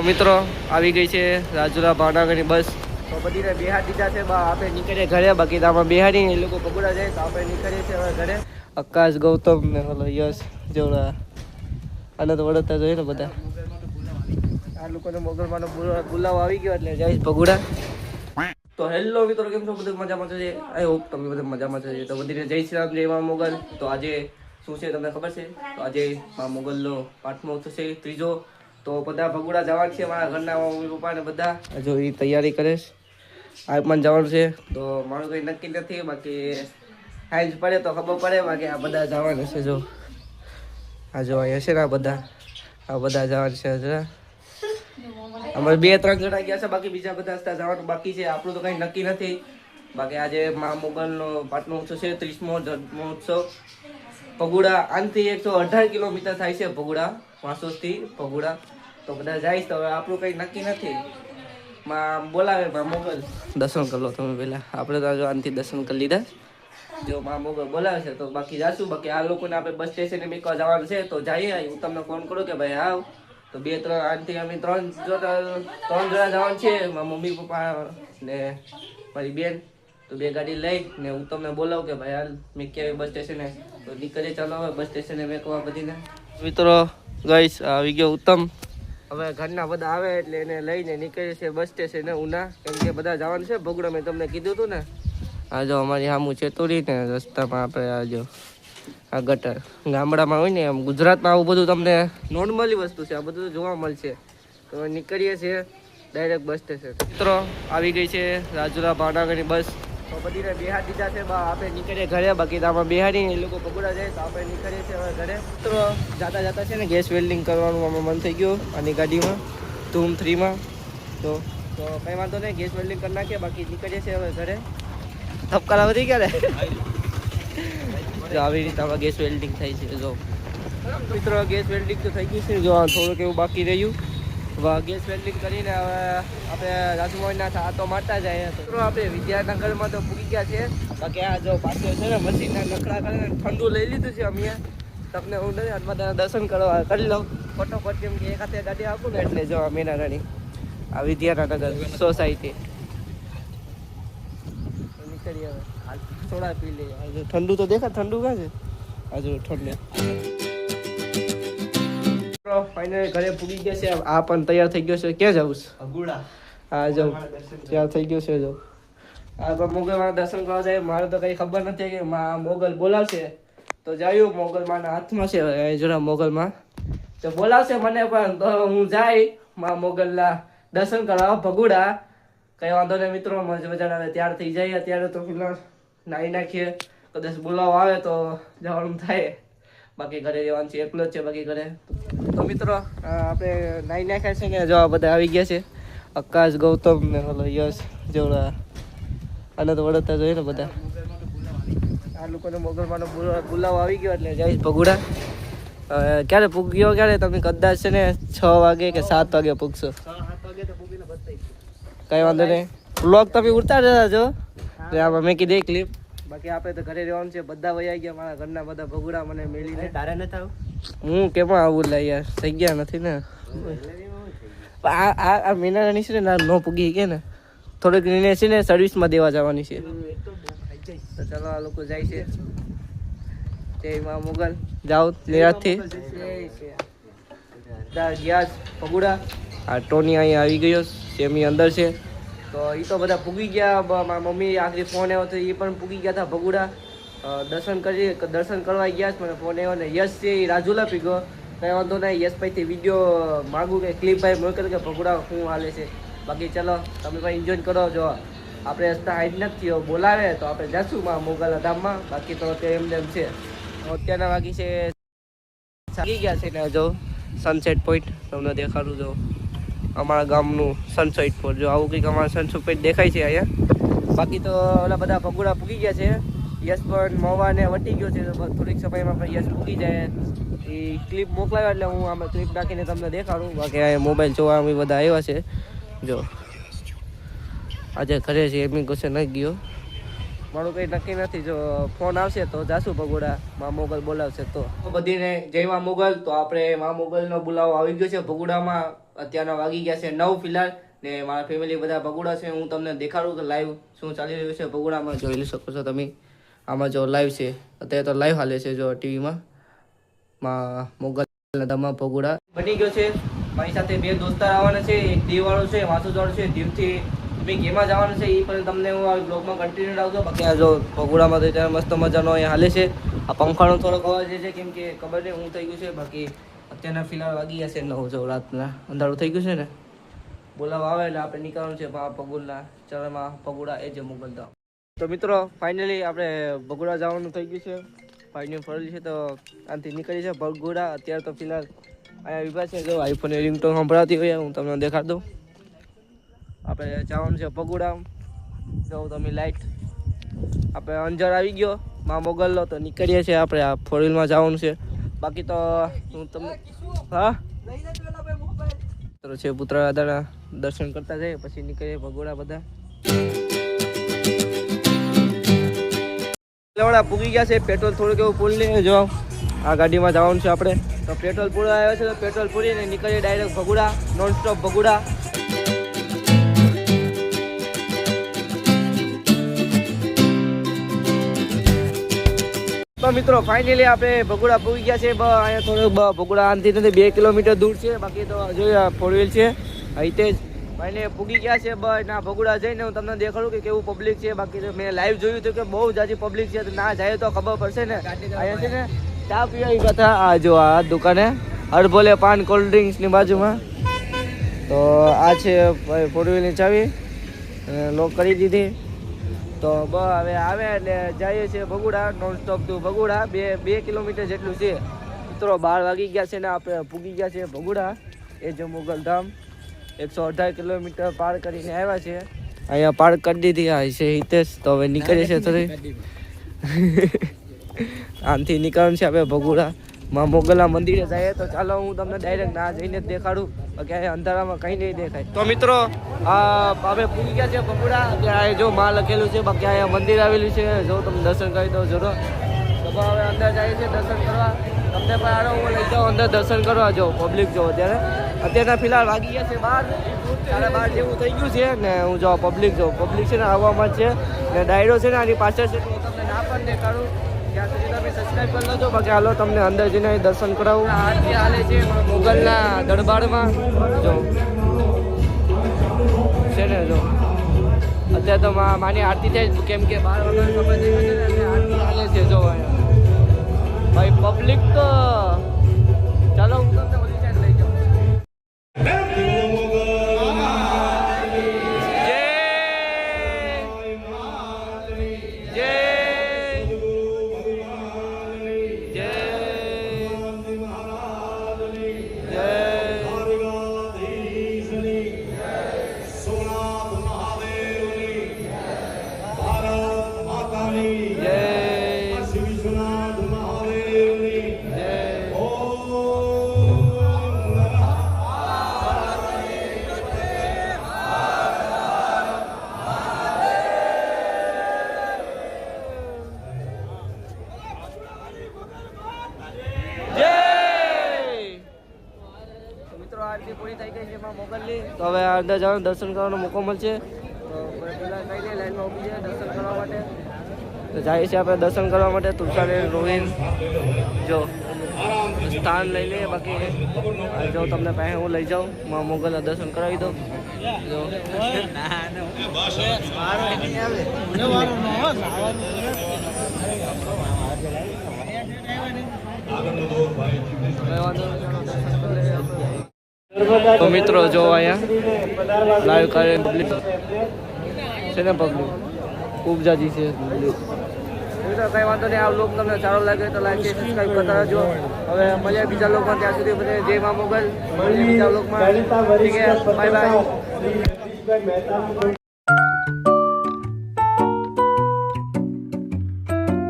મિત્રો આવી ગઈ છે રાજુલા ભાવનગરની બસ તો બધીને બિહાર દીધા છે આપણે નીકળીએ ઘરે બાકી આમાં બિહારી એ લોકો પકોડા જાય તો આપણે નીકળીએ છીએ હવે ઘરે આકાશ ગૌતમ ને ઓલો યશ જેવડા અને તો વડતા જોઈએ ને બધા આ લોકોને મોગલમાંનો બોલાવો આવી ગયો એટલે જઈશ પકોડા તો હેલો મિત્રો કેમ છો બધું મજામાં છે આઈ હોપ તમે બધા મજામાં છે તો બધીને જય શ્રી રામ જય મા મોગલ તો આજે શું છે તમને ખબર છે તો આજે મા મોગલનો 5મો થશે ત્રીજો તો બધા ભગુડા જવાનું છે મારા ઘરના મમ્મી પપ્પા ને બધા જો એ તૈયારી કરે છે આ પણ જવાનું છે તો મારું કંઈ નક્કી નથી બાકી સાંજ પડે તો ખબર પડે બાકી આ બધા જવાનું છે જો આ જો અહીંયા છે ને આ બધા જવાનું છે જરા અમારે 2-3 જણા ગયા છે બાકી બીજા બધા જવાનું બાકી છે આપણું તો કંઈ નક્કી નથી બાકી આજે મા મોગલનો 5મો ઉત્સવ છે 30મો જન્મોત્સવ ભગુડા આનથી 118 કિલોમીટર થાય છે ભગુડા વાંસોસથી ભગુડા તો બધા જાય તો હવે આપણું કંઈ નક્કી નથી માં બોલાવે મા મોગલ દર્શન કરી લો તમે પહેલાં આપણે તો આનથી દર્શન કરી લીધા જો મા મોગલ બોલાવે છે તો બાકી જાશું બાકી આ લોકોને આપણે બસ સ્ટેશને મેકવા જવાનું છે તો જઈએ હું તમને ફોન કરું કે ભાઈ આવ તો 2-3 આનથી અમે 3 જણા જવાનું છે મારા મમ્મી પપ્પા ને મારી બેન તો 2 ગાડી લઈ ને હું તમને બોલાવું કે ભાઈ હાલ મેં બસ સ્ટેશને તો નીકળીએ ચાલો હવે બસ સ્ટેશને મેકવા બધીને મિત્રો ગઈશ આવી ગયો ઉત્તમ હવે ઘરના બધા આવે એટલે એને લઈને નીકળે છે બસ સ્ટેશને ઉના કેમ કે બધા જવાનું છે ભગુડા મેં તમને કીધું હતું ને આ જો અમારી સામું ચેતુરી ને રસ્તામાં આપણે આ જો આ ગટર ગામડામાં હોય ને એમ ગુજરાતમાં આવું બધું તમને નોર્મલી વસ્તુ છે આ બધું જોવા મળશે તો નીકળીએ છીએ ડાયરેક્ટ બસ સ્ટેશન મિત્રો આવી ગઈ છે રાજુલા ભાવનગરની બસ તો બધીને બિહાર દીધા છે આપણે નીકળીએ ઘરે બાકી આમાં બિહારી એ લોકો પકોડા જાય તો આપણે નીકળીએ છીએ હવે ઘરે તો જાતા છે ને ગેસ વેલ્ડિંગ કરવાનું આમાં મન થઈ ગયું આની ગાડીમાં ધૂમ 3માં તો કંઈ વાંધો નહીં ગેસ વેલ્ડિંગ કરી નાખીએ બાકી નીકળીએ છીએ હવે ઘરે ધબકારા વધી ગયા ને આવી રીતે આમાં ગેસ વેલ્ડિંગ થાય છે જો મિત્રો ગેસ વેલ્ડિંગ તો થઈ ગયું છે જો થોડુંક એવું બાકી રહ્યું ગેસ વેલ્ડિંગ કરીને હવે આપણે રાજુભાઈના આતો મારતા જાય તો આપણે વિદ્યાનગરમાં તો પૂકી ગયા છે બાકી આ જો પાછળ છે ને મશીનના નખડા કરીને ઠંડુ લઈ લીધું છે અમે તમને હું નથી બધા દર્શન કરવા કરી લઉં ફટોફટ કેમ કે એક હાથે ગાડી આપું ને એટલે જો મેના રાણી આ વિદ્યાનગર સોસાયટી નીકળી હવે થોડા પી લઈએ ઠંડુ તો દેખા ઠંડુ કાં છે હજુ ઠંડુ ફાઇનલી ઘરે પૂગી ગયા છે આ પણ તૈયાર થઈ ગયો છે ક્યાં જવું ભગુડા હા જાઉં તૈયાર થઈ ગયો છે જો આ પણ મોગલમાં દર્શન કરવા જાય મારે તો કંઈ ખબર નથી કે મોગલ બોલાવશે તો જાયું મોગલમાંના હાથમાં છે જરા મોગલમાં તો બોલાવશે મને પણ તો હું જાય મોગલના દર્શન કરવા ભગુડા કંઈ વાંધો નહીં મિત્રો મજા આવે ત્યાર થઈ જાય અત્યારે તો પેલા નાહી નાખીએ કદાચ બોલાવો આવે તો જવાનું થાય બાકી ઘરે જવાનું છે એકલો જ છે બાકી ઘરે તો મિત્રો આપણે નાહી નાખ્યા છે ને જો બધા આવી ગયા છે આકાશ ગૌતમ ને ઓલો યશ જેવડા અને તો વડતા જોઈએ ને બધા આ લોકોને મોગલમાંનો બોલાવો આવી ગયો એટલે જઈશ ભગુડા ક્યારે પૂગ્યો ક્યારે તમે કદાચ છે ને 6 વાગે કે 7 વાગે પૂગશો 7 વાગે તો પૂગીને બતાવી કઈ વાંધો નહીં બ્લોગ તમે ઉડતા જતા જો આમાં મેં કીધી ક્લિપ બાકી આપણે તો ઘરે રહેવાનું છે બધા વયા ગયા મારા ઘરના બધા ભગુડા મને મેલીને તારે નથી આવું હું કેમાં આવું લે યાર થઈ ગયા નથી ને આ મીનારાની છે ને નો પૂગી કે ને થોડીક એને છે ને સર્વિસમાં દેવા જવાની છે તો ચાલો આ લોકો જાય છે જય મા મોગલ જાઓ નિરાજથી ગયા ભગુડા આ ટોની અહીંયા આવી ગયો સેમી અંદર છે તો એ તો બધા પૂગી ગયા મારા મમ્મી આખરી ફોન આવ્યો હતો એ પણ પૂગી ગયા હતા ભગુડા દર્શન કરવા ગયા મને ફોન આવ્યો ને યશ છે એ રાજુલા પીગો કંઈ વાંધો નહીં યશભાઈથી વિડીયો માગું કે ક્લિપ ભાઈ મોકલ કે ભગુડા શું હાલે છે બાકી ચલો તમે ભાઈ એન્જોય કરો જો આપણે રસ્તા હાઈટ નથી થયો બોલાવે તો આપણે જઈશું મોગલ ધામમાં બાકી તો તે એમને એમ છે અત્યારના વાગી છે જાગી ગયા છે ને જો સનસેટ પોઈન્ટ તમને દેખાડું જો અમારા ગામનું સનસેટ પોઈન્ટ જો આવું કંઈક અમારા સનસેટ પોઈન્ટ દેખાય છે અહીંયા બાકી તો ઓલા બધા ભગુડા પૂગી ગયા છે યશ પણ મોવાને વટી ગયો છે થોડીક સમયમાં પણ યશ પૂગી જાય એ ક્લિપ મોકલાવ્યો એટલે હું આમાં ક્લિપ નાખીને તમને દેખાડું બાકી આ મોબાઈલ જોવા અમે બધા આવ્યા છે જો આજે ઘરે છે એમની કશે નથી ગયો મારું કંઈ નક્કી નથી જો ફોન આવશે તો જાશું ભગોડા મા મોગલ બોલાવશે તો બધીને જય મા મોગલ તો આપણે મા મોગલનો બોલાવો આવી ગયો છે ભગોડામાં અત્યારના વાગી ગયા છે 9 ફિલહાલ ને મારા ફેમિલી બધા ભગુડા છે. હું તમને દેખાડું કે લાઈવ શું ચાલી રહ્યું છે ભગુડામાં. જોઈ શકો છો તમે, આમાં જો લાઈવ છે અત્યારે તો લાઈવ હાલે છે જો ટીવીમાં મોગલ ધમા ભગુડા બની ગયો છે. મારી સાથે 2 દોસ્તાર આવવાના છે, એક દીવવાળો છે, વાસુદવાળો છે. દીવથી તમે કેમાં જવાનું છે એ પણ તમને હું આ બ્લોગમાં કન્ટિન્યુ રાખજો. બાકી આ જો ભગુડામાં તો ત્યારે મસ્ત મજાનો અહીંયા હાલે છે. આ પંખાનો થોડોક અવાજ છે કેમ કે ખબર નહીં હું થઈ ગયું છે. બાકી અત્યારના ફિલહાલ વાગી ગયા છે 9 જો રાતના અંધારું થઈ ગયું છે ને. બોલાવા આવે એટલે આપણે નીકળવાનું છે ભગુડના ચરણમાં ભગુડા એ જે મોગલધામ. તો મિત્રો ફાઇનલી આપણે ભગુડા જવાનું થઈ ગયું છે. ફાઇનલી ફરેલી છે તો આનાથી નીકળી છે ભગુડા. અત્યારે તો ફિલહાલ અહીંયા વિભા છે જો આઈફોન રિંગટોન સંભળાતી હોય હું તમને દેખાડ દઉં. આપણે જવાનું છે ભગુડા. જો તમે લાઈટ આપણે અંજાર આવી ગયો માં મોગલનો તો નીકળીએ છીએ આપણે આ 4 વ્હીલમાં જવાનું છે. બાકી તો હું તમને હા છે પુત્ર દાદાના દર્શન કરતા જઈએ પછી નીકળીએ ભગોડા બધા. પૂગી ગયા છે પેટ્રોલ થોડુંક એવું પૂરી લઈએ. જો આ ગાડીમાં જવાનું છે આપણે તો પેટ્રોલ પૂરા આવ્યો છે તો પેટ્રોલ પૂરીને નીકળીએ direct Bhaguda non stop Bhaguda. તો મિત્રો ફાઇનલી આપણે ભગુડા પૂગી ગયા છે. અહીંયા થોડું ભગુડા આનથી નથી 2 કિલોમીટર દૂર છે. બાકી તો જોઈએ 4 વ્હીલ છે અહીં જ ભાઈને પૂગી ગયા છે. ના ભગુડા જઈને હું તમને દેખાડું કે કેવું પબ્લિક છે. બાકી મેં લાઈવ જોયું હતું કે બહુ જાજી પબ્લિક છે. ના જાય તો ખબર પડશે ને. અહીંયા છે ને ચા પીવા બધા આ જો આ દુકાને હરભોલે પાન કોલ્ડ ડ્રિંક્સની બાજુમાં. તો આ છે 4 વ્હીલની ચાવી લોક કરી દીધી. તો હવે આવે એટલે જઈએ છીએ Bhaguda non stop to Bhaguda. 2 kilometre જેટલું છે. મિત્રો 12 વાગી ગયા છે ને આપણે પૂગી ગયા છે ભગુડા એ જે મોગલધામ. 118 કિલોમીટર પાર કરીને આવ્યા છે. અહીંયા પાર્ક કરી દીધી આ છે હિતેશ. તો હવે નીકળીએ છીએ થોડી આમથી નીકળવાનું છે આપણે ભગુડા માં મોગલના મંદિરે જઈએ. તો ચાલો હું તમને ડાયરેક્ટ ના જઈને જ દેખાડું. બાકી અહીંયા અંધારામાં કંઈ નહીં દેખાય. તો મિત્રો હવે પૂરી ગયા છે ભગુડા. ત્યાં જો માં લખેલું છે. બાકી અહીંયા મંદિર આવેલું છે જો તમે દર્શન કરી દો જરૂર. તો હવે અંદર જાય છે દર્શન કરવા. તમને પણ આરો હું લઈ જાઉં અંદર દર્શન કરવા. જો પબ્લિક જો અત્યારના ફિલહાલ વાગી ગયા છે 12 જેવું થઈ ગયું છે ને. હું જો પબ્લિક છે ને આવવામાં છે ને ડાયરો છે ને આની પાછળ છે. તો તમને ના પણ દેખાડું ત્યાં સુધી તમે સબસ્ક્રાઈબ કરી લેજો. બાકી હાલો તમને અંદર જઈને દર્શન કરાવું. આરતી હાલે છે મોગલના દરબારમાં જો છે ને. જો અત્યારે તો માની આરતી થાય કેમ કે 12 વાગ્યાનો સમય થઈ ગયો છે આરતી હાલે છે. જો ભાઈ પબ્લિક તો ચાલો હું તમને ઓલી સાઈડ લઈ જાઉં. આરતી પૂરી થઈ ગઈ છે એમાં મોગલની. તો હવે અંદર જવાનું દર્શન કરવાનો મોકો મળશે. તો પહેલાં કઈ નહીં લાઈનમાં ઊભી છે દર્શન કરવા માટે. તો જાય છે આપણે દર્શન કરવા માટે. તુલસાને રોહિન જો સ્થાન લઈ લે. બાકી જો તમને પાસે હું લઈ જાઉં માં મોગલના દર્શન કરાવી દઉં. જો તો મિત્રો જો અહીંયા લાઈવ કરે પબ્લિક છે ને. પબ્લિક ખૂબ જાજી છે. મિત્રો કંઈ વાંધો નહીં. આ બ્લોગ તમને સારો લાગે તો લાઈક સબસ્ક્રાઈબ કરતા રહેજો. હવે મળીએ બીજા બ્લોગમાં. ત્યાં સુધી બધે જય મા મોગલ. મળીએ બીજા બ્લોગમાં. ઠીક છે બાય બાય.